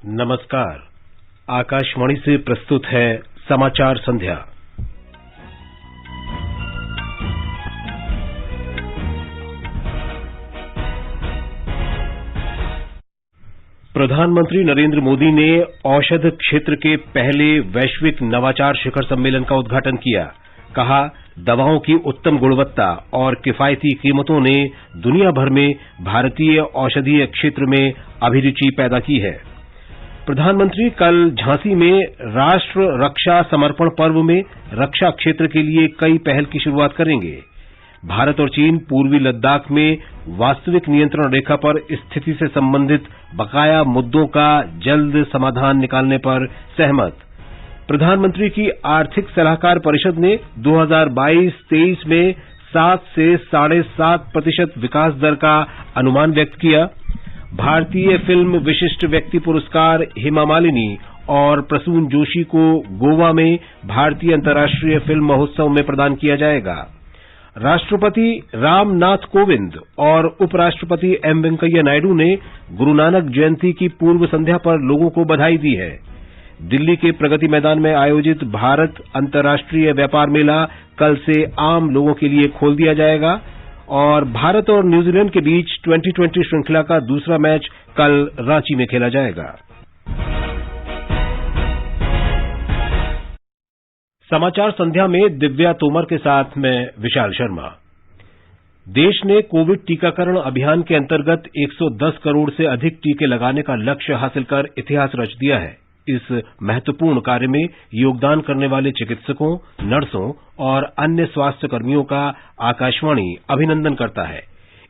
नमस्कार। आकाशवाणी से प्रस्तुत है समाचार संध्या। प्रधानमंत्री नरेंद्र मोदी ने औषध क्षेत्र के पहले वैश्विक नवाचार शिखर सम्मेलन का उद्घाटन किया। कहा, दवाओं की उत्तम गुणवत्ता और किफायती कीमतों ने दुनिया भर में भारतीय औषधीय क्षेत्र में अभिरुचि पैदा की है। प्रधानमंत्री कल झांसी में राष्ट्र रक्षा समर्पण पर्व में रक्षा क्षेत्र के लिए कई पहल की शुरुआत करेंगे। भारत और चीन पूर्वी लद्दाख में वास्तविक नियंत्रण रेखा पर स्थिति से संबंधित बकाया मुद्दों का जल्द समाधान निकालने पर सहमत। प्रधानमंत्री की आर्थिक सलाहकार परिषद ने 2022-23 में 7 से 7.5% विकास दर का अनुमान व्यक्त किया। भारतीय फिल्म विशिष्ट व्यक्ति पुरस्कार हेमा मालिनी और प्रसून जोशी को गोवा में भारतीय अंतर्राष्ट्रीय फिल्म महोत्सव में प्रदान किया जाएगा। राष्ट्रपति रामनाथ कोविंद और उपराष्ट्रपति एम वेंकैया नायडू ने गुरु नानक जयंती की पूर्व संध्या पर लोगों को बधाई दी है। दिल्ली के प्रगति मैदान में आयोजित भारत अंतर्राष्ट्रीय व्यापार मेला कल से आम लोगों के लिए खोल दिया जाएगा और भारत और न्यूजीलैंड के बीच 2020 श्रृंखला का दूसरा मैच कल रांची में खेला जाएगा। समाचार संध्या में दिव्या तोमर के साथ मैं विशाल शर्मा। देश ने कोविड टीकाकरण अभियान के अंतर्गत 110 करोड़ से अधिक टीके लगाने का लक्ष्य हासिल कर इतिहास रच दिया है। इस महत्वपूर्ण कार्य में योगदान करने वाले चिकित्सकों, नर्सों और अन्य स्वास्थ्य कर्मियों का आकाशवाणी अभिनंदन करता है।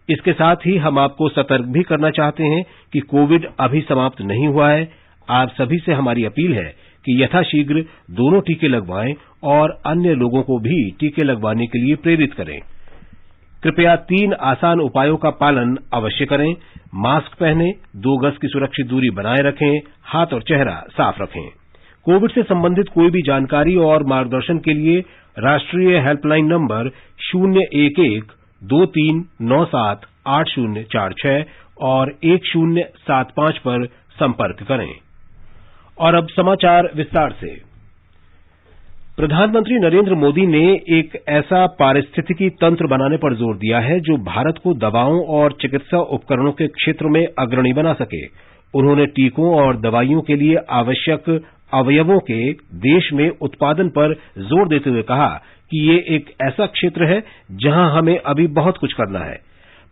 इसके साथ ही हम आपको सतर्क भी करना चाहते हैं कि कोविड अभी समाप्त नहीं हुआ है। आप सभी से हमारी अपील है कि यथाशीघ्र दोनों टीके लगवाएं और अन्य लोगों को भी टीके लगवाने के लिए प्रेरित करें। कृपया 3 आसान उपायों का पालन अवश्य करें। मास्क पहनें, 2 गज की सुरक्षित दूरी बनाए रखें, हाथ और चेहरा साफ रखें। कोविड से संबंधित कोई भी जानकारी और मार्गदर्शन के लिए राष्ट्रीय हेल्पलाइन नंबर 011-2397-8046 और 1075 पर संपर्क करें। और अब समाचार विस्तार से। प्रधानमंत्री नरेंद्र मोदी ने एक ऐसा पारिस्थितिकी तंत्र बनाने पर जोर दिया है जो भारत को दवाओं और चिकित्सा उपकरणों के क्षेत्र में अग्रणी बना सके। उन्होंने टीकों और दवाइयों के लिए आवश्यक अवयवों के देश में उत्पादन पर जोर देते हुए कहा कि ये एक ऐसा क्षेत्र है जहां हमें अभी बहुत कुछ करना है।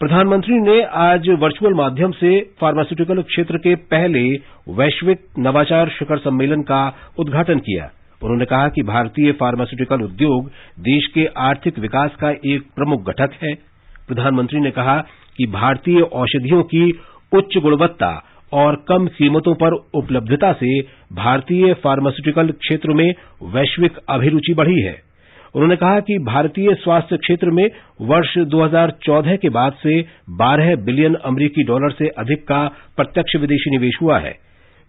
प्रधानमंत्री ने आज वर्चुअल माध्यम से फार्मास्यूटिकल क्षेत्र के पहले वैश्विक नवाचार शिखर सम्मेलन का उद्घाटन किया। उन्होंने कहा कि भारतीय फार्मास्यूटिकल उद्योग देश के आर्थिक विकास का एक प्रमुख घटक है। प्रधानमंत्री ने कहा कि भारतीय औषधियों की उच्च गुणवत्ता और कम कीमतों पर उपलब्धता से भारतीय फार्मास्यूटिकल क्षेत्र में वैश्विक अभिरुचि बढ़ी है। उन्होंने कहा कि भारतीय स्वास्थ्य क्षेत्र में वर्ष 2014 के बाद से 12 बिलियन अमरीकी डॉलर से अधिक का प्रत्यक्ष विदेशी निवेश हुआ है।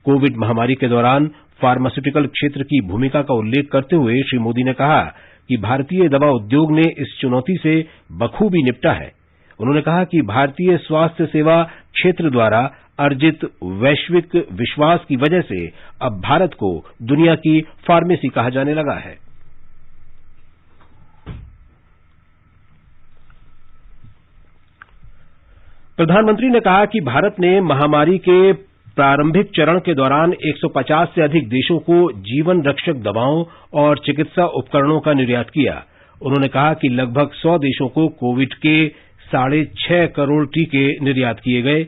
कोविड महामारी के दौरान फार्मास्यूटिकल क्षेत्र की भूमिका का उल्लेख करते हुए श्री मोदी ने कहा कि भारतीय दवा उद्योग ने इस चुनौती से बखूबी निपटा है। उन्होंने कहा कि भारतीय स्वास्थ्य सेवा क्षेत्र द्वारा अर्जित वैश्विक विश्वास की वजह से अब भारत को दुनिया की फार्मेसी कहा जाने लगा है। प्रधानमंत्री ने कहा कि भारत ने महामारी के प्रारंभिक चरण के दौरान 150 से अधिक देशों को जीवन रक्षक दवाओं और चिकित्सा उपकरणों का निर्यात किया। उन्होंने कहा कि लगभग 100 देशों को कोविड के 6.5 करोड़ टीके निर्यात किए गए।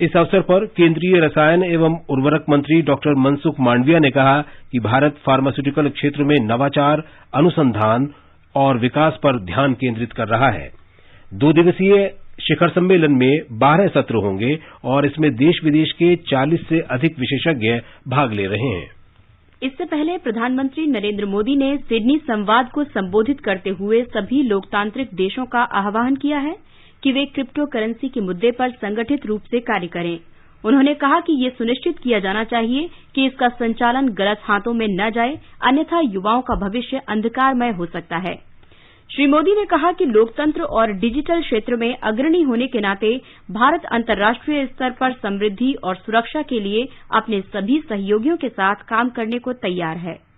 इस अवसर पर केंद्रीय रसायन एवं उर्वरक मंत्री डॉक्टर मनसुख मांडविया ने कहा कि भारत फार्मास्यूटिकल क्षेत्र में नवाचार, अनुसंधान और विकास पर ध्यान केंद्रित कर रहा है। 2 दिवसीय शिखर सम्मेलन में 12 सत्र होंगे और इसमें देश विदेश के 40 से अधिक विशेषज्ञ भाग ले रहे हैं। इससे पहले प्रधानमंत्री नरेंद्र मोदी ने सिडनी संवाद को संबोधित करते हुए सभी लोकतांत्रिक देशों का आह्वान किया है कि वे क्रिप्टो करेंसी के मुद्दे पर संगठित रूप से कार्य करें। उन्होंने कहा कि ये सुनिश्चित किया जाना चाहिए कि इसका संचालन गलत हाथों में न जाए, अन्यथा युवाओं का भविष्य अंधकारमय हो सकता है। श्री मोदी ने कहा कि लोकतंत्र और डिजिटल क्षेत्र में अग्रणी होने के नाते भारत अंतर्राष्ट्रीय स्तर पर समृद्धि और सुरक्षा के लिए अपने सभी सहयोगियों के साथ काम करने को तैयार है।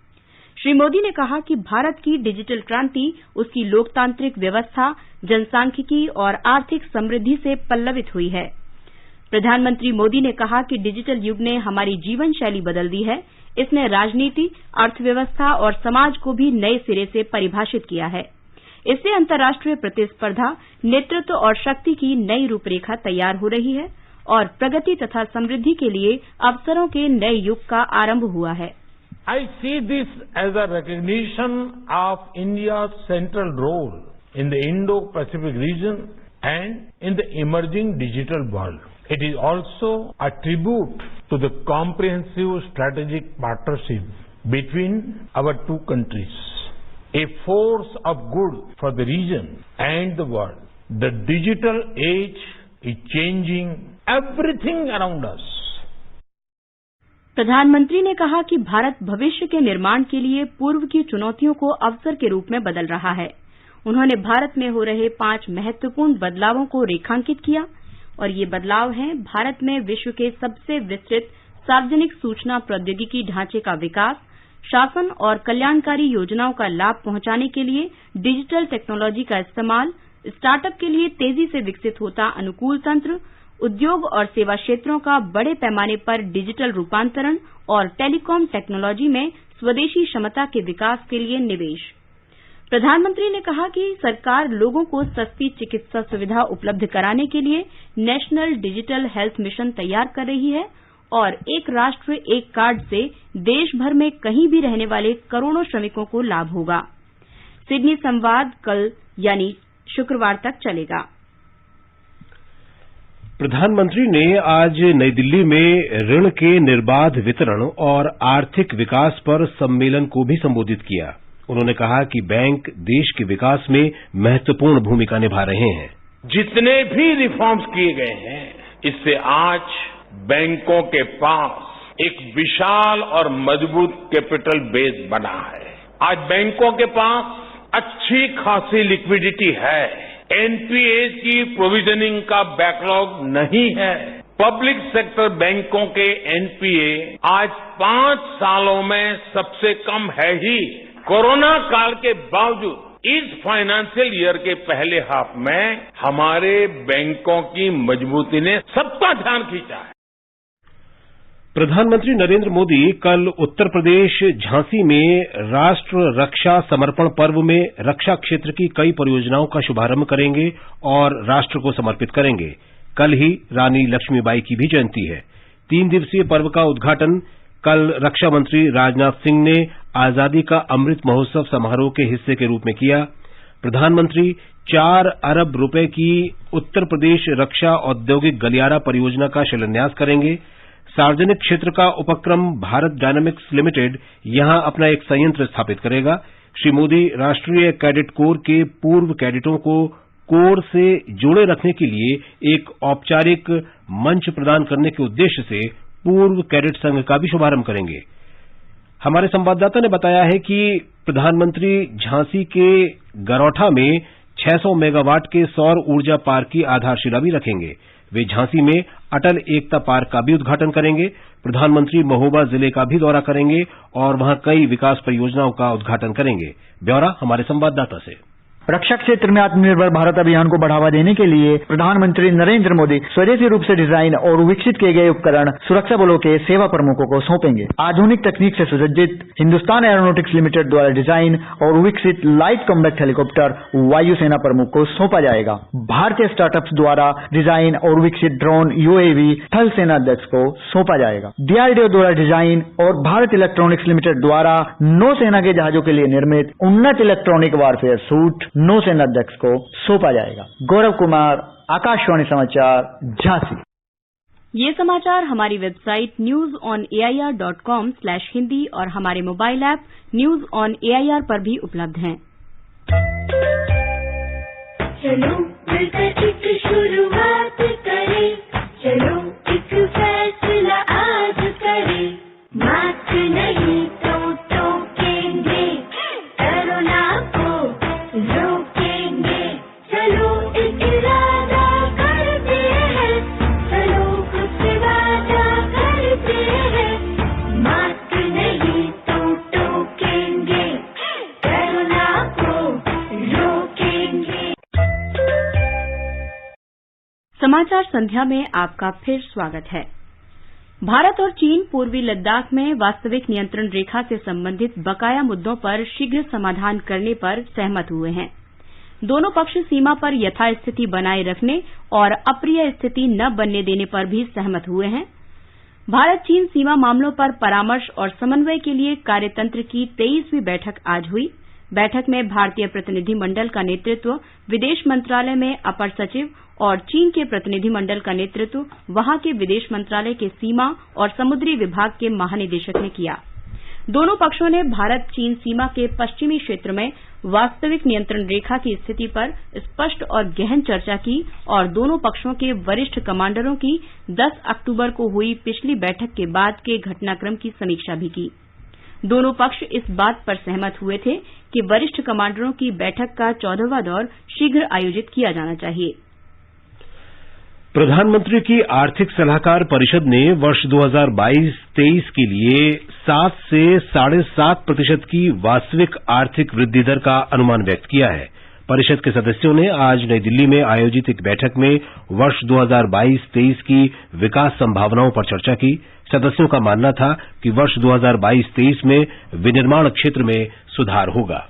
श्री मोदी ने कहा कि भारत की डिजिटल क्रांति उसकी लोकतांत्रिक व्यवस्था, जनसांख्यिकी और आर्थिक समृद्धि से पल्लवित हुई है। प्रधानमंत्री मोदी ने कहा कि डिजिटल युग ने हमारी जीवन शैली बदल दी है। इसने राजनीति, अर्थव्यवस्था और समाज को भी नए सिरे से परिभाषित किया है। इससे अंतर्राष्ट्रीय प्रतिस्पर्धा, नेतृत्व और शक्ति की नई रूपरेखा तैयार हो रही है और प्रगति तथा समृद्धि के लिए अवसरों के नए युग का आरंभ हुआ है। I see this as a recognition of India's central role in the Indo-Pacific region and in the emerging digital world. It is also a tribute to the comprehensive strategic partnership between our two countries, a force of good for the region and the world. The digital age is changing everything around us. प्रधानमंत्री ने कहा कि भारत भविष्य के निर्माण के लिए पूर्व की चुनौतियों को अवसर के रूप में बदल रहा है। उन्होंने भारत में हो रहे 5 महत्वपूर्ण बदलावों को रेखांकित किया और ये बदलाव हैं भारत में विश्व के सबसे विस्तृत सार्वजनिक सूचना प्रौद्योगिकी ढांचे का विकास, शासन और कल्याणकारी योजनाओं का लाभ पहुंचाने के लिए डिजिटल टेक्नोलॉजी का इस्तेमाल, स्टार्टअप के लिए तेजी से विकसित होता अनुकूल तंत्र, उद्योग और सेवा क्षेत्रों का बड़े पैमाने पर डिजिटल रूपांतरण और टेलीकॉम टेक्नोलॉजी में स्वदेशी क्षमता के विकास के लिए निवेश। प्रधानमंत्री ने कहा कि सरकार लोगों को सस्ती चिकित्सा सुविधा उपलब्ध कराने के लिए नेशनल डिजिटल हेल्थ मिशन तैयार कर रही है और एक राष्ट्र एक कार्ड से देश भर में कहीं भी रहने वाले करोड़ों श्रमिकों को लाभ होगा। सिडनी संवाद कल यानी शुक्रवार तक चलेगा। प्रधानमंत्री ने आज नई दिल्ली में ऋण के निर्बाध वितरण और आर्थिक विकास पर सम्मेलन को भी संबोधित किया। उन्होंने कहा कि बैंक देश के विकास में महत्वपूर्ण भूमिका निभा रहे हैं। जितने भी रिफॉर्म्स किए गए हैं, इससे आज बैंकों के पास एक विशाल और मजबूत कैपिटल बेस बना है। आज बैंकों के पास अच्छी खासी लिक्विडिटी है। एनपीए की प्रोविजनिंग का बैकलॉग नहीं है। पब्लिक सेक्टर बैंकों के एनपीए आज 5 सालों में सबसे कम है ही। कोरोना काल के बावजूद इस फाइनेंशियल ईयर के पहले हाफ में हमारे बैंकों की मजबूती ने सबका ध्यान खींचा है। प्रधानमंत्री नरेंद्र मोदी कल उत्तर प्रदेश झांसी में राष्ट्र रक्षा समर्पण पर्व में रक्षा क्षेत्र की कई परियोजनाओं का शुभारंभ करेंगे और राष्ट्र को समर्पित करेंगे। कल ही रानी लक्ष्मीबाई की भी जयंती है। 3 दिवसीय पर्व का उद्घाटन कल रक्षा मंत्री राजनाथ सिंह ने आजादी का अमृत महोत्सव समारोह के हिस्से के रूप में किया। प्रधानमंत्री 4 अरब रुपए की उत्तर प्रदेश रक्षा औद्योगिक गलियारा परियोजना का शिलान्यास करेंगे। सार्वजनिक क्षेत्र का उपक्रम भारत डायनामिक्स लिमिटेड यहां अपना एक संयंत्र स्थापित करेगा। श्री मोदी राष्ट्रीय कैडेट कोर के पूर्व कैडेटों को कोर से जोड़े रखने के लिए एक औपचारिक मंच प्रदान करने के उद्देश्य से पूर्व कैडेट संघ का भी शुभारंभ करेंगे। हमारे संवाददाता ने बताया है कि प्रधानमंत्री झांसी के गरौठा में 600 मेगावाट के सौर ऊर्जा पार्क की आधारशिला भी रखेंगे। वे झांसी में अटल एकता पार्क का भी उद्घाटन करेंगे। प्रधानमंत्री महोबा जिले का भी दौरा करेंगे और वहां कई विकास परियोजनाओं का उद्घाटन करेंगे। ब्यौरा हमारे संवाददाता से। रक्षा क्षेत्र में आत्मनिर्भर भारत अभियान को बढ़ावा देने के लिए प्रधानमंत्री नरेंद्र मोदी स्वदेशी रूप से डिजाइन और विकसित किए गए उपकरण सुरक्षा बलों के सेवा प्रमुखों को सौंपेंगे। आधुनिक तकनीक से सुसज्जित हिंदुस्तान एरोनॉटिक्स लिमिटेड द्वारा डिजाइन और विकसित लाइट कॉम्बैट हेलीकॉप्टर वायुसेना प्रमुख को सौंपा जाएगा। भारतीय स्टार्टअप्स द्वारा डिजाइन और विकसित ड्रोन यूएवी थल सेना अध्यक्ष को सौंपा जाएगा। डीआरडीओ द्वारा डिजाइन और भारत इलेक्ट्रॉनिक्स लिमिटेड द्वारा नौसेना के जहाजों के लिए निर्मित उन्नत इलेक्ट्रॉनिक वारफेयर सूट नौसेना अध्यक्ष को सौंपा जाएगा। गौरव कुमार, आकाशवाणी समाचार, झांसी। ये समाचार हमारी वेबसाइट newsonair.com/hindi और हमारे mobile app news on AIR पर भी उपलब्ध हैं। चलो मिलकर एक शुरुआत करें, चलो एक फैसला आज करें, मास्क नहीं तो टोकेंगे, कोरोना को रोक समाचार संध्या में आपका फिर स्वागत है। भारत और चीन पूर्वी लद्दाख में वास्तविक नियंत्रण रेखा से संबंधित बकाया मुद्दों पर शीघ्र समाधान करने पर सहमत हुए हैं। दोनों पक्ष सीमा पर यथास्थिति बनाए रखने और अप्रिय स्थिति न बनने देने पर भी सहमत हुए हैं। भारत चीन सीमा मामलों पर परामर्श और समन्वय के लिए कार्यतंत्र की 23वीं बैठक आज हुई। बैठक में भारतीय प्रतिनिधि मंडल का नेतृत्व विदेश मंत्रालय में अपर सचिव और चीन के प्रतिनिधि मंडल का नेतृत्व वहां के विदेश मंत्रालय के सीमा और समुद्री विभाग के महानिदेशक ने किया। दोनों पक्षों ने भारत चीन सीमा के पश्चिमी क्षेत्र में वास्तविक नियंत्रण रेखा की स्थिति पर स्पष्ट और गहन चर्चा की और दोनों पक्षों के वरिष्ठ कमांडरों की 10 अक्टूबर को हुई पिछली बैठक के बाद के घटनाक्रम की समीक्षा भी की। दोनों पक्ष इस बात पर सहमत हुए थे कि वरिष्ठ कमांडरों की बैठक का 14वां दौर शीघ्र आयोजित किया जाना चाहिए। प्रधानमंत्री की आर्थिक सलाहकार परिषद ने वर्ष 2022-23 के लिए 7 से 7.5% की वास्तविक आर्थिक वृद्धि दर का अनुमान व्यक्त किया है। परिषद के सदस्यों ने आज नई दिल्ली में आयोजित एक बैठक में वर्ष 2022-23 की विकास संभावनाओं पर चर्चा की। सदस्यों का मानना था कि वर्ष 2022-23 में विनिर्माण क्षेत्र में सुधार होगा।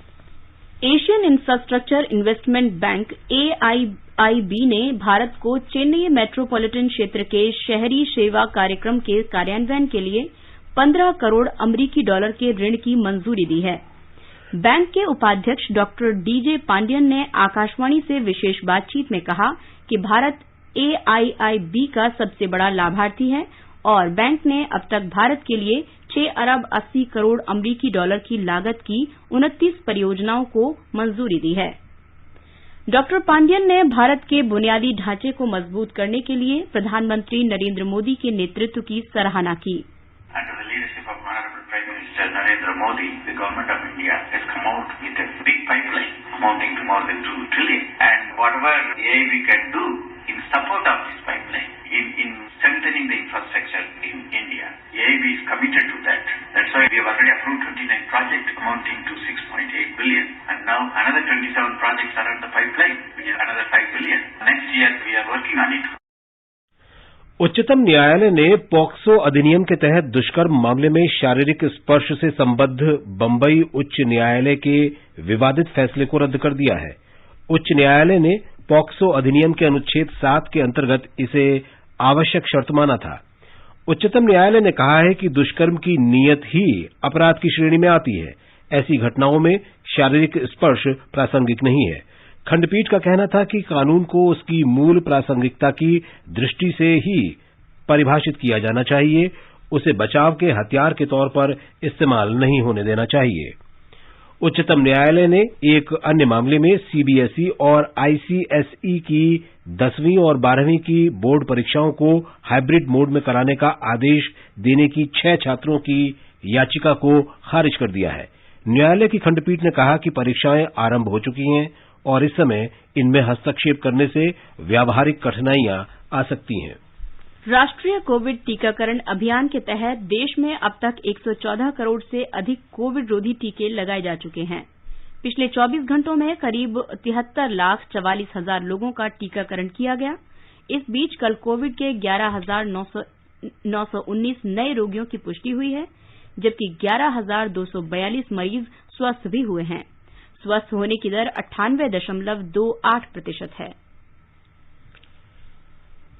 Asian infrastructure investment bank AIIB ने भारत को चेन्नई मेट्रोपॉलिटन क्षेत्र के शहरी सेवा कार्यक्रम के कार्यान्वयन के लिए 15 करोड़ अमरीकी डॉलर के ऋण की मंजूरी दी है। बैंक के उपाध्यक्ष डॉक्टर DJ पांडियन ने आकाशवाणी से विशेष बातचीत में कहा कि भारत AIIB का सबसे बड़ा लाभार्थी है और बैंक ने अब तक भारत के लिए 6 अरब 80 करोड़ अमरीकी डॉलर की लागत की 29 परियोजनाओं को मंजूरी दी है। डॉक्टर पांडियन ने भारत के बुनियादी ढांचे को मजबूत करने के लिए प्रधानमंत्री नरेंद्र मोदी के नेतृत्व की सराहना की। Under the leadership of Honorable Prime Minister Narendra Modi, the Government of India has come out with a big pipeline amounting to more than 2 trillion. And whatever AIB can do in support of this pipeline, in strengthening the infrastructure in India, AIB is committed to that. That's why we have already approved 29 projects amounting to 6.8 billion. And now another 27 projects are on the pipeline, which is another 5 billion. Next year we are working on it. उच्चतम न्यायालय ने POCSO अधिनियम के तहत दुष्कर्म मामले में शारीरिक स्पर्श से संबद्ध बंबई उच्च न्यायालय के विवादित फैसले को रद्द कर दिया है। उच्च न्यायालय ने पॉक्सो अधिनियम के अनुच्छेद 7 के अंतर्गत इसे आवश्यक शर्त माना था। उच्चतम न्यायालय ने कहा है कि दुष्कर्म की नीयत ही अपराध की श्रेणी में आती है। ऐसी घटनाओं में शारीरिक स्पर्श प्रासंगिक नहीं है। खंडपीठ का कहना था कि कानून को उसकी मूल प्रासंगिकता की दृष्टि से ही परिभाषित किया जाना चाहिए, उसे बचाव के हथियार के तौर पर इस्तेमाल नहीं होने देना चाहिए। उच्चतम न्यायालय ने एक अन्य मामले में CBSE और ICSE की 10वीं और 12वीं की बोर्ड परीक्षाओं को हाइब्रिड मोड में कराने का आदेश देने की 6 छात्रों की याचिका को खारिज कर दिया है। न्यायालय की खंडपीठ ने कहा कि परीक्षाएं आरंभ हो चुकी हैं और इस समय इनमें हस्तक्षेप करने से व्यावहारिक कठिनाइयां आ सकती हैं। राष्ट्रीय कोविड टीकाकरण अभियान के तहत देश में अब तक 114 करोड़ से अधिक कोविड रोधी टीके लगाए जा चुके हैं। पिछले 24 घंटों में करीब 73,44,000 लोगों का टीकाकरण किया गया। इस बीच कल कोविड के 11,919 नए रोगियों की पुष्टि हुई है, जबकि 11,242 मरीज स्वस्थ भी हुए हैं। स्वस्थ होने की दर 98.28% है।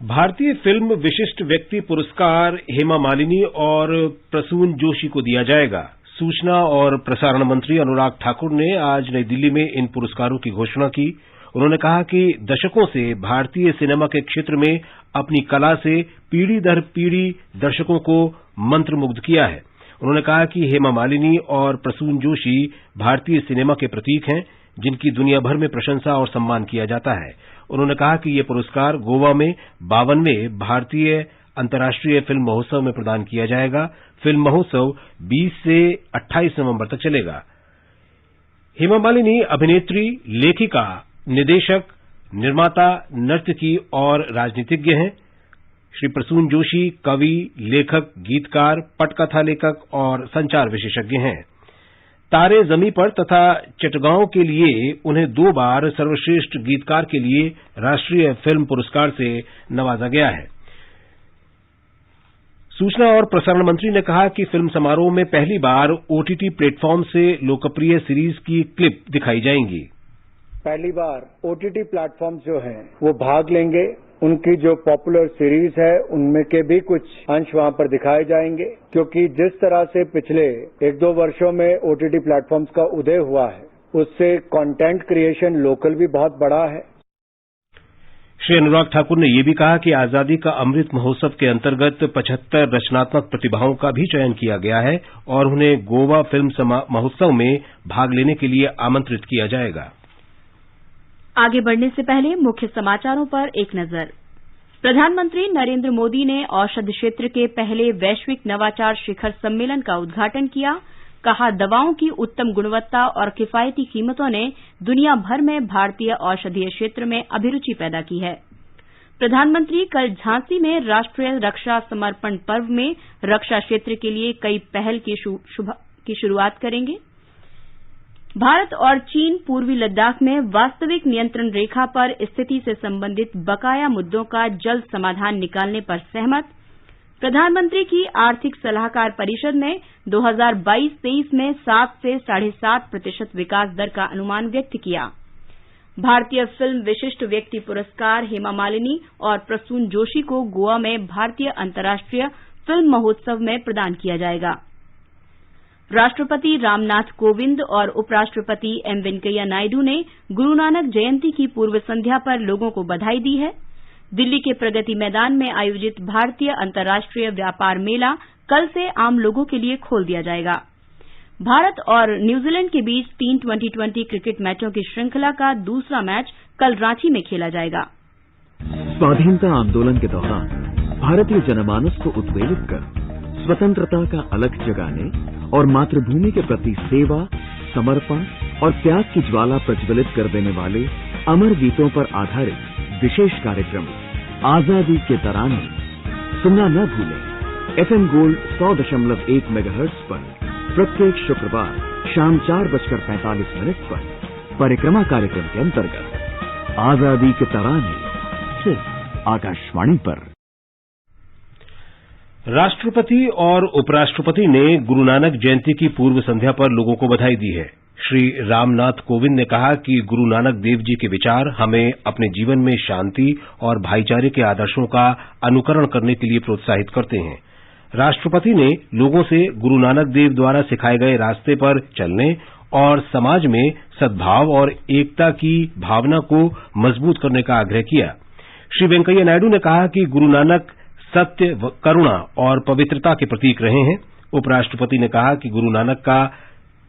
भारतीय फिल्म विशिष्ट व्यक्ति पुरस्कार हेमा मालिनी और प्रसून जोशी को दिया जाएगा। सूचना और प्रसारण मंत्री अनुराग ठाकुर ने आज नई दिल्ली में इन पुरस्कारों की घोषणा की। उन्होंने कहा कि दशकों से भारतीय सिनेमा के क्षेत्र में अपनी कला से पीढ़ी दर पीढ़ी दर्शकों को मंत्रमुग्ध किया है। उन्होंने कहा कि हेमा मालिनी और प्रसून जोशी भारतीय सिनेमा के प्रतीक हैं, जिनकी दुनिया भर में प्रशंसा और सम्मान किया जाता है। उन्होंने कहा कि ये पुरस्कार गोवा में 52वें भारतीय अंतर्राष्ट्रीय फिल्म महोत्सव में प्रदान किया जाएगा। फिल्म महोत्सव 20 से 28 नवंबर तक चलेगा। हेमा मालिनी अभिनेत्री, लेखिका, निदेशक, निर्माता, नर्तकी और राजनीतिज्ञ हैं। श्री प्रसून जोशी कवि, लेखक, गीतकार, पटकथा लेखक और संचार विशेषज्ञ हैं। तारे जमी पर तथा चटगांव के लिए उन्हें 2 बार सर्वश्रेष्ठ गीतकार के लिए राष्ट्रीय फिल्म पुरस्कार से नवाजा गया है। सूचना और प्रसारण मंत्री ने कहा कि फिल्म समारोह में पहली बार ओटीटी प्लेटफॉर्म से लोकप्रिय सीरीज की क्लिप दिखाई जाएंगी। पहली बार ओटीटी प्लेटफॉर्म जो हैं वो भाग लेंगे। उनकी जो पॉपुलर सीरीज है उनमें के भी कुछ अंश वहां पर दिखाए जाएंगे, क्योंकि जिस तरह से पिछले 1-2 वर्षों में ओटीटी प्लेटफॉर्म्स का उदय हुआ है उससे कंटेंट क्रिएशन लोकल भी बहुत बढ़ा है। श्री अनुराग ठाकुर ने यह भी कहा कि आजादी का अमृत महोत्सव के अंतर्गत 75 रचनात्मक प्रतिभाओं का भी चयन किया गया है और उन्हें गोवा फिल्म महोत्सव में भाग लेने के लिए आमंत्रित किया जाएगा। आगे बढ़ने से पहले मुख्य समाचारों पर एक नजर। प्रधानमंत्री नरेंद्र मोदी ने औषध क्षेत्र के पहले वैश्विक नवाचार शिखर सम्मेलन का उद्घाटन किया। कहा, दवाओं की उत्तम गुणवत्ता और किफायती कीमतों ने दुनिया भर में भारतीय औषधीय क्षेत्र में अभिरुचि पैदा की है। प्रधानमंत्री कल झांसी में राष्ट्रीय रक्षा समर्पण पर्व में रक्षा क्षेत्र के लिए कई पहल की शुरुआत करेंगे। भारत और चीन पूर्वी लद्दाख में वास्तविक नियंत्रण रेखा पर स्थिति से संबंधित बकाया मुद्दों का जल्द समाधान निकालने पर सहमत। प्रधानमंत्री की आर्थिक सलाहकार परिषद ने 2022-23 में 7 से 7.5% विकास दर का अनुमान व्यक्त किया। भारतीय फिल्म विशिष्ट व्यक्ति पुरस्कार हेमा मालिनी और प्रसून जोशी को गोवा में भारतीय अंतर्राष्ट्रीय फिल्म महोत्सव में प्रदान किया जाएगा। राष्ट्रपति रामनाथ कोविंद और उपराष्ट्रपति एम वेंकैया नायडू ने गुरु नानक जयंती की पूर्व संध्या पर लोगों को बधाई दी है। दिल्ली के प्रगति मैदान में आयोजित भारतीय अंतर्राष्ट्रीय व्यापार मेला कल से आम लोगों के लिए खोल दिया जाएगा। भारत और न्यूजीलैंड के बीच 3 T20 क्रिकेट मैचों की श्रृंखला का दूसरा मैच कल रांची में खेला जाएगा। स्वाधीनता आंदोलन के दौरान भारतीय जनमानस को उद्वेलित कर स्वतंत्रता का अलख जगाने और मातृभूमि के प्रति सेवा, समर्पण और त्याग की ज्वाला प्रज्वलित कर देने वाले अमर गीतों पर आधारित विशेष कार्यक्रम आजादी के तराने सुनना न भूलें। FM गोल्ड 100.1 मेगाहर्ट्ज पर प्रत्येक शुक्रवार शाम 4:45 पर परिक्रमा कार्यक्रम के अंतर्गत आजादी के तराने सिर्फ आकाशवाणी पर। राष्ट्रपति और उपराष्ट्रपति ने गुरु नानक जयंती की पूर्व संध्या पर लोगों को बधाई दी है। श्री रामनाथ कोविंद ने कहा कि गुरु नानक देव जी के विचार हमें अपने जीवन में शांति और भाईचारे के आदर्शों का अनुकरण करने के लिए प्रोत्साहित करते हैं। राष्ट्रपति ने लोगों से गुरु नानक देव द्वारा सिखाए गए रास्ते पर चलने और समाज में सद्भाव और एकता की भावना को मजबूत करने का आग्रह किया। श्री वेंकैया नायडू ने कहा कि गुरु नानक सत्य, करुणा और पवित्रता के प्रतीक रहे हैं। उपराष्ट्रपति ने कहा कि गुरु नानक का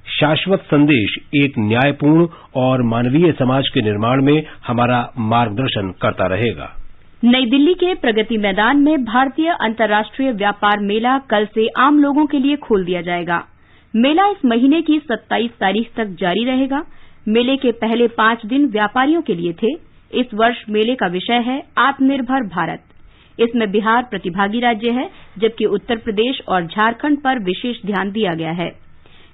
शाश्वत संदेश एक न्यायपूर्ण और मानवीय समाज के निर्माण में हमारा मार्गदर्शन करता रहेगा। नई दिल्ली के प्रगति मैदान में भारतीय अंतर्राष्ट्रीय व्यापार मेला कल से आम लोगों के लिए खोल दिया जाएगा। मेला इस महीने की 27 तारीख तक जारी रहेगा। मेले के पहले 5 दिन व्यापारियों के लिए थे। इस वर्ष मेले का विषय है आत्मनिर्भर भारत। इसमें बिहार प्रतिभागी राज्य है, जबकि उत्तर प्रदेश और झारखंड पर विशेष ध्यान दिया गया है।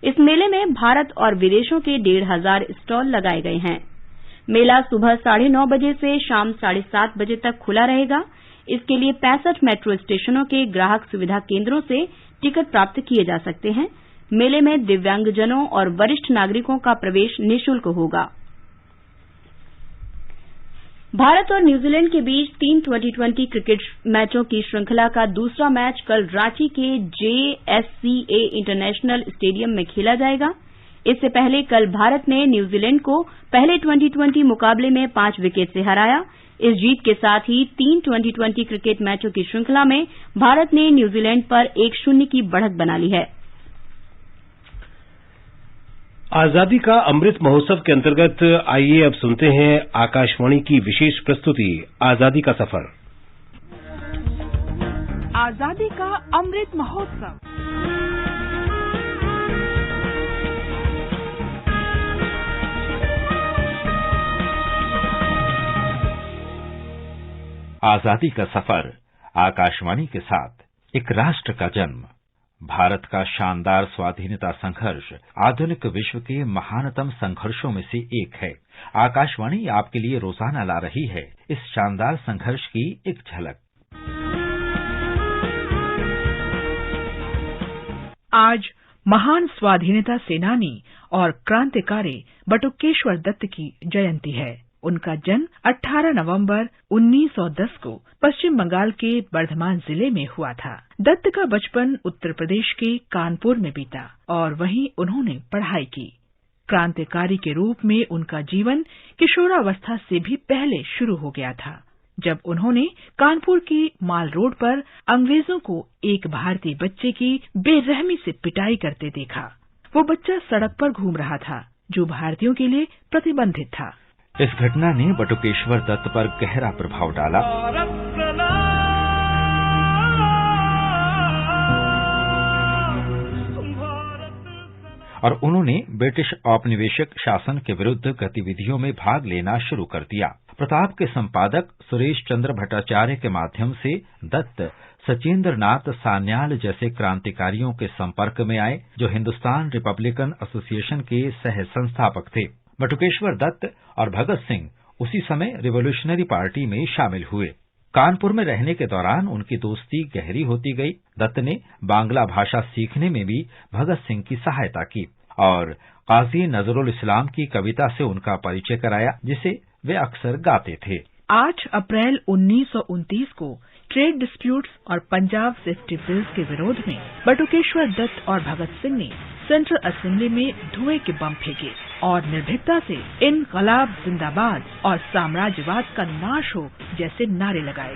इस मेले में भारत और विदेशों के 1,500 स्टॉल लगाए गए हैं। मेला सुबह 9:30 बजे से शाम 7:30 बजे तक खुला रहेगा। इसके लिए 65 मेट्रो स्टेशनों के ग्राहक सुविधा केंद्रों से टिकट प्राप्त किए जा सकते हैं। मेले में दिव्यांगजनों और वरिष्ठ नागरिकों का प्रवेश निःशुल्क होगा। भारत और न्यूजीलैंड के बीच 3 T20 क्रिकेट मैचों की श्रृंखला का दूसरा मैच कल रांची के JSCA इंटरनेशनल स्टेडियम में खेला जाएगा। इससे पहले कल भारत ने न्यूजीलैंड को पहले 2020 मुकाबले में 5 विकेट से हराया। इस जीत के साथ ही 3 T20 क्रिकेट मैचों की श्रृंखला में भारत ने न्यूजीलैंड पर 1-0 की बढ़त बना ली है। आजादी का अमृत महोत्सव के अंतर्गत आइए अब सुनते हैं आकाशवाणी की विशेष प्रस्तुति आजादी का सफर। आजादी का अमृत महोत्सव। आजादी का सफर आकाशवाणी के साथ एक राष्ट्र का जन्म भारत का शानदार स्वाधीनता संघर्ष आधुनिक विश्व के महानतम संघर्षों में से एक है। आकाशवाणी आपके लिए रोजाना ला रही है इस शानदार संघर्ष की एक झलक। आज महान स्वाधीनता सेनानी और क्रांतिकारी बटुकेश्वर दत्त की जयंती है। उनका जन्म 18 नवंबर 1910 को पश्चिम बंगाल के बर्धमान जिले में हुआ था। दत्त का बचपन उत्तर प्रदेश के कानपुर में बीता और वहीं उन्होंने पढ़ाई की। क्रांतिकारी के रूप में उनका जीवन किशोरावस्था से भी पहले शुरू हो गया था, जब उन्होंने कानपुर की माल रोड पर अंग्रेजों को एक भारतीय बच्चे की बेरहमी से पिटाई करते देखा। वो बच्चा सड़क पर घूम रहा था, जो भारतीयों के लिए प्रतिबंधित था। इस घटना ने बटुकेश्वर दत्त पर गहरा प्रभाव डाला और उन्होंने ब्रिटिश औपनिवेशिक शासन के विरुद्ध गतिविधियों में भाग लेना शुरू कर दिया। प्रताप के संपादक सुरेश चंद्र भट्टाचार्य के माध्यम से दत्त सचेंद्र नाथ सान्याल जैसे क्रांतिकारियों के संपर्क में आए, जो हिंदुस्तान रिपब्लिकन एसोसिएशन के सह संस्थापक थे। बटुकेश्वर दत्त और भगत सिंह उसी समय रिवॉल्यूशनरी पार्टी में शामिल हुए। कानपुर में रहने के दौरान उनकी दोस्ती गहरी होती गई। दत्त ने बांग्ला भाषा सीखने में भी भगत सिंह की सहायता की और काजी नजरुल इस्लाम की कविता से उनका परिचय कराया, जिसे वे अक्सर गाते थे। 8 अप्रैल 1929 को ट्रेड डिस्प्यूट्स और पंजाब सेफ्टी बिल्स के विरोध में बटुकेश्वर दत्त और भगत सिंह ने सेंट्रल असेंबली में धुएं के बम फेंके और निर्भीकता से इनकलाब जिंदाबाद और साम्राज्यवाद का नाश हो जैसे नारे लगाए।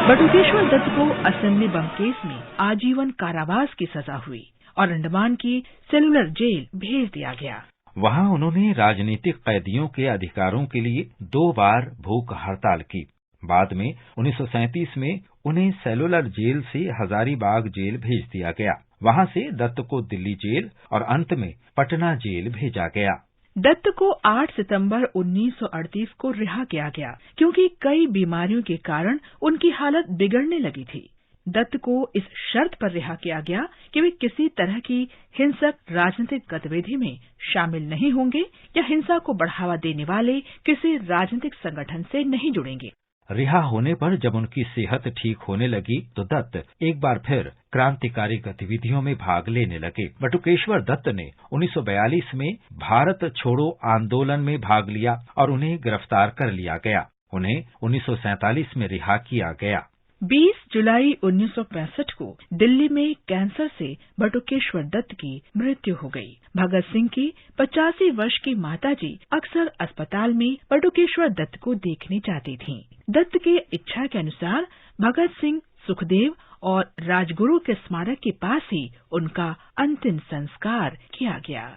बटुकेश्वर दत्त को असेंबली बम केस में आजीवन कारावास की सजा हुई और अंडमान की सेलुलर जेल भेज दिया गया। वहां उन्होंने राजनीतिक कैदियों के अधिकारों के लिए 2 बार भूख हड़ताल की। बाद में 1937 में उन्हें सेलुलर जेल से हजारीबाग जेल भेज दिया गया। वहां से दत्त को दिल्ली जेल और अंत में पटना जेल भेजा गया। दत्त को 8 सितंबर 1938 को रिहा किया गया, क्योंकि कई बीमारियों के कारण उनकी हालत बिगड़ने लगी थी। दत्त को इस शर्त पर रिहा किया गया कि वे किसी तरह की हिंसक राजनीतिक गतिविधि में शामिल नहीं होंगे या हिंसा को बढ़ावा देने वाले किसी राजनीतिक संगठन से नहीं जुड़ेंगे। रिहा होने पर जब उनकी सेहत ठीक होने लगी तो दत्त एक बार फिर क्रांतिकारी गतिविधियों में भाग लेने लगे। बटुकेश्वर दत्त ने 1942 में भारत छोड़ो आंदोलन में भाग लिया और उन्हें गिरफ्तार कर लिया गया। उन्हें 1947 में रिहा किया गया। 20 जुलाई 1965 को दिल्ली में कैंसर से बटुकेश्वर दत्त की मृत्यु हो गई। भगत सिंह की 85 वर्ष की माताजी अक्सर अस्पताल में बटुकेश्वर दत्त को देखने जाती थीं। दत्त के इच्छा के अनुसार भगत सिंह, सुखदेव और राजगुरु के स्मारक के पास ही उनका अंतिम संस्कार किया गया।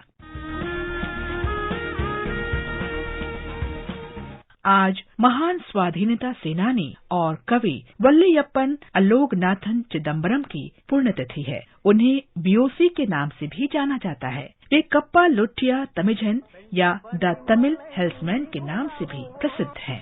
आज महान स्वाधीनता सेनानी और कवि वल्लयप्पन अलोकनाथन चिदम्बरम की पुण्यतिथि है। उन्हें बीओसी के नाम से भी जाना जाता है। वे कप्पा लुट्टिया तमिझन या द तमिल हेल्समैन के नाम से भी प्रसिद्ध हैं।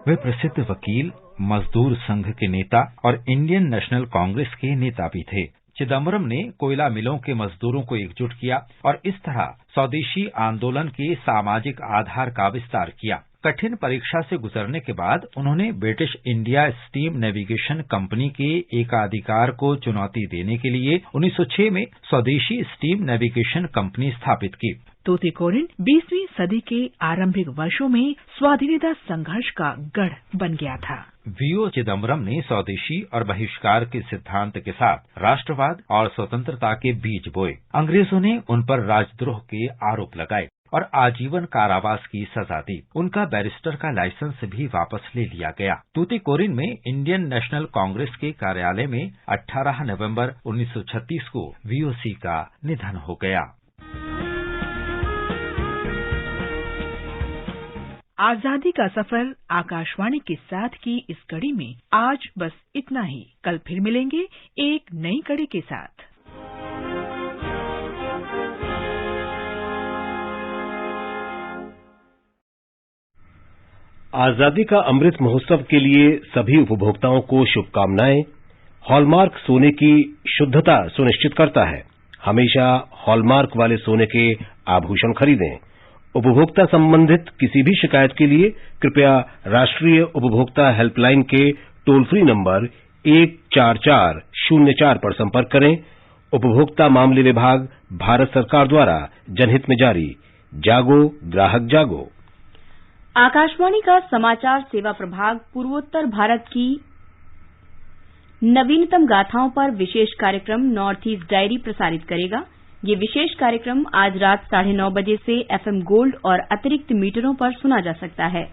वे प्रसिद्ध वकील, मजदूर संघ के नेता और इंडियन नेशनल कांग्रेस के नेता भी थे। चिदम्बरम ने कोयला मिलों के मजदूरों को एकजुट किया और इस तरह स्वदेशी आंदोलन के सामाजिक आधार का विस्तार किया। कठिन परीक्षा से गुजरने के बाद उन्होंने British India steam navigation company के एकाधिकार को चुनौती देने के लिए 1906 में स्वदेशी स्टीम नेविगेशन कंपनी स्थापित की। तूतीकोरिन 20वीं सदी के आरंभिक वर्षों में स्वाधीनता संघर्ष का गढ़ बन गया था। वीओ चिदम्बरम ने स्वदेशी और बहिष्कार के सिद्धांत के साथ राष्ट्रवाद और स्वतंत्रता के बीज बोए। अंग्रेजों ने उन पर राजद्रोह के आरोप लगाए और आजीवन कारावास की सजा दी। उनका बैरिस्टर का लाइसेंस भी वापस ले लिया गया। तूतीकोरिन में इंडियन नेशनल कांग्रेस के कार्यालय में 18 नवंबर 1936 को वीओसी का निधन हो गया। आजादी का सफर आकाशवाणी के साथ की इस कड़ी में आज बस इतना ही। कल फिर मिलेंगे एक नई कड़ी के साथ। आजादी का अमृत महोत्सव के लिए सभी उपभोक्ताओं को शुभकामनाएं। हॉलमार्क सोने की शुद्धता सुनिश्चित करता है। हमेशा हॉलमार्क वाले सोने के आभूषण खरीदें। उपभोक्ता संबंधित किसी भी शिकायत के लिए कृपया राष्ट्रीय उपभोक्ता हेल्पलाइन के टोल फ्री नंबर 14404 पर संपर्क करें। उपभोक्ता मामले विभाग, भारत सरकार द्वारा जनहित में जारी। जागो ग्राहक जागो। आकाशवाणी का समाचार सेवा प्रभाग पूर्वोत्तर भारत की नवीनतम गाथाओं पर विशेष कार्यक्रम नॉर्थ ईस्ट डायरी प्रसारित करेगा। ये विशेष कार्यक्रम आज रात 9:30 बजे से एफएम गोल्ड और अतिरिक्त मीटरों पर सुना जा सकता है।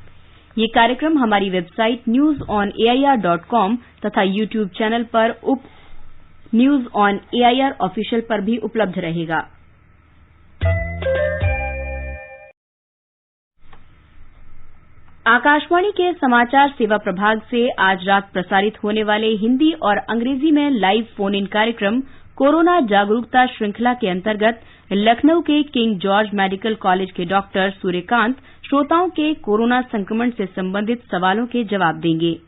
ये कार्यक्रम हमारी वेबसाइट newsonair.com तथा यूट्यूब चैनल पर न्यूज ऑन एआईआर ऑफिशियल पर भी उपलब्ध रहेगा। आकाशवाणी के समाचार सेवा प्रभाग से आज रात प्रसारित होने वाले हिंदी और अंग्रेजी में लाइव फोन इन कार्यक्रम कोरोना जागरूकता श्रृंखला के अंतर्गत लखनऊ के किंग जॉर्ज मेडिकल कॉलेज के डॉक्टर सूर्यकांत श्रोताओं के कोरोना संक्रमण से संबंधित सवालों के जवाब देंगे।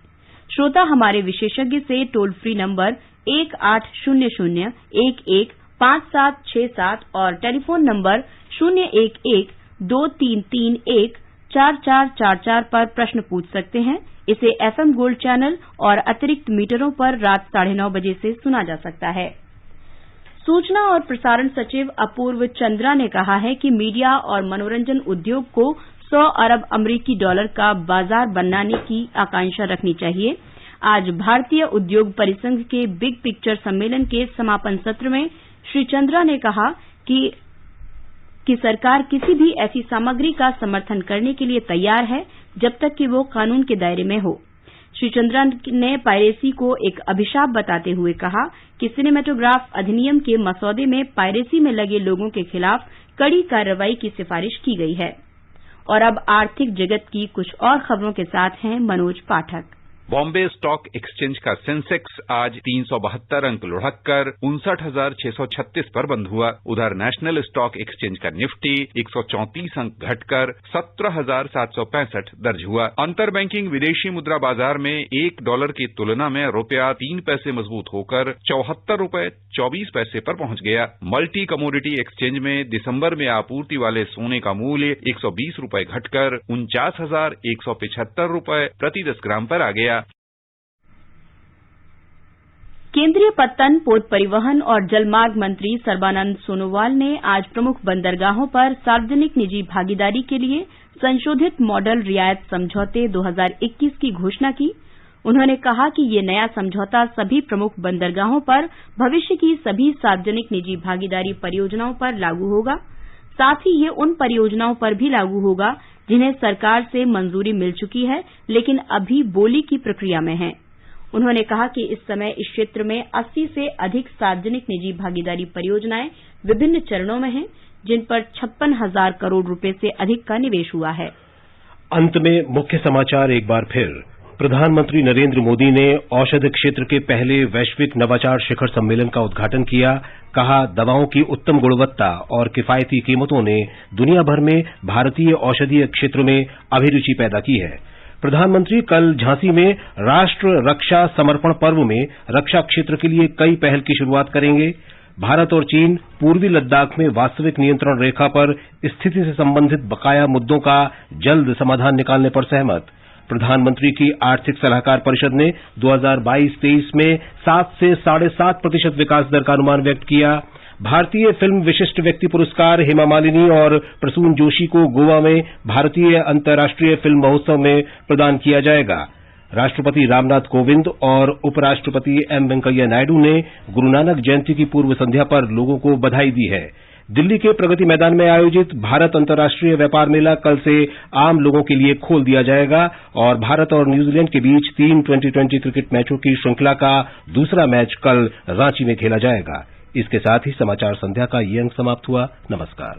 श्रोता हमारे विशेषज्ञ से टोल फ्री नंबर 1800-115767 और टेलीफोन नंबर 011-2331-4444 पर प्रश्न पूछ सकते हैं। इसे एफएम गोल्ड चैनल और अतिरिक्त मीटरों पर रात 9:30 बजे से सुना जा सकता है। सूचना और प्रसारण सचिव अपूर्व चंद्रा ने कहा है कि मीडिया और मनोरंजन उद्योग को 100 अरब अमरीकी डॉलर का बाजार बनाने की आकांक्षा रखनी चाहिए। आज भारतीय उद्योग परिसंघ के बिग पिक्चर सम्मेलन के समापन सत्र में श्री चंद्रा ने कहा कि सरकार किसी भी ऐसी सामग्री का समर्थन करने के लिए तैयार है जब तक कि वो कानून के दायरे में हो। श्री चंद्रा ने पायरेसी को एक अभिशाप बताते हुए कहा कि सिनेमेटोग्राफ अधिनियम के मसौदे में पायरेसी में लगे लोगों के खिलाफ कड़ी कार्रवाई की सिफारिश की गई है। और अब आर्थिक जगत की कुछ और खबरों के साथ हैं मनोज पाठक। बॉम्बे स्टॉक एक्सचेंज का सेंसेक्स आज 372 अंक लुढ़ककर 59,636 पर बंद हुआ। उधर नेशनल स्टॉक एक्सचेंज का निफ्टी 134 अंक घटकर 17,765 दर्ज हुआ। अंतर बैंकिंग विदेशी मुद्रा बाजार में $1 की तुलना में रुपया 3 पैसे मजबूत होकर 74 रुपए 24 पैसे पर पहुंच गया। मल्टी कमोडिटी एक्सचेंज में दिसंबर में आपूर्ति वाले सोने का मूल्य 120 रुपए घटकर 49,175 रुपए प्रति 10 ग्राम पर आ गया। केंद्रीय पत्तन, पोत परिवहन और जलमार्ग मंत्री सर्बानंद सोनोवाल ने आज प्रमुख बंदरगाहों पर सार्वजनिक निजी भागीदारी के लिए संशोधित मॉडल रियायत समझौते 2021 की घोषणा की। उन्होंने कहा कि ये नया समझौता सभी प्रमुख बंदरगाहों पर भविष्य की सभी सार्वजनिक निजी भागीदारी परियोजनाओं पर लागू होगा। साथ ही ये उन परियोजनाओं पर भी लागू होगा जिन्हें सरकार से मंजूरी मिल चुकी है लेकिन अभी बोली की प्रक्रिया में है। उन्होंने कहा कि इस समय इस क्षेत्र में 80 से अधिक सार्वजनिक निजी भागीदारी परियोजनाएं विभिन्न चरणों में हैं, जिन पर 56,000 करोड़ रुपए से अधिक का निवेश हुआ है। अंत में मुख्य समाचार एक बार फिर। प्रधानमंत्री नरेंद्र मोदी ने औषध क्षेत्र के पहले वैश्विक नवाचार शिखर सम्मेलन का उद्घाटन किया। कहा, दवाओं की उत्तम गुणवत्ता और किफायती कीमतों ने दुनिया भर में भारतीय औषधीय क्षेत्र में अभिरुचि पैदा की है। प्रधानमंत्री कल झांसी में राष्ट्र रक्षा समर्पण पर्व में रक्षा क्षेत्र के लिए कई पहल की शुरुआत करेंगे। भारत और चीन पूर्वी लद्दाख में वास्तविक नियंत्रण रेखा पर स्थिति से संबंधित बकाया मुद्दों का जल्द समाधान निकालने पर सहमत। प्रधानमंत्री की आर्थिक सलाहकार परिषद ने 2022-23 में 7 से 7.5% विकास दर का अनुमान व्यक्त किया। भारतीय फिल्म विशिष्ट व्यक्ति पुरस्कार हेमा मालिनी और प्रसून जोशी को गोवा में भारतीय अंतर्राष्ट्रीय फिल्म महोत्सव में प्रदान किया जाएगा। राष्ट्रपति रामनाथ कोविंद और उपराष्ट्रपति एम वेंकैया नायडू ने गुरु नानक जयंती की पूर्व संध्या पर लोगों को बधाई दी है। दिल्ली के प्रगति मैदान में आयोजित भारत अंतर्राष्ट्रीय व्यापार मेला कल से आम लोगों के लिए खोल दिया जाएगा और भारत और न्यूजीलैंड के बीच 3 2020 क्रिकेट मैचों की श्रृंखला का दूसरा मैच कल रांची में खेला जाएगा। इसके साथ ही समाचार संध्या का ये अंक समाप्त हुआ। नमस्कार।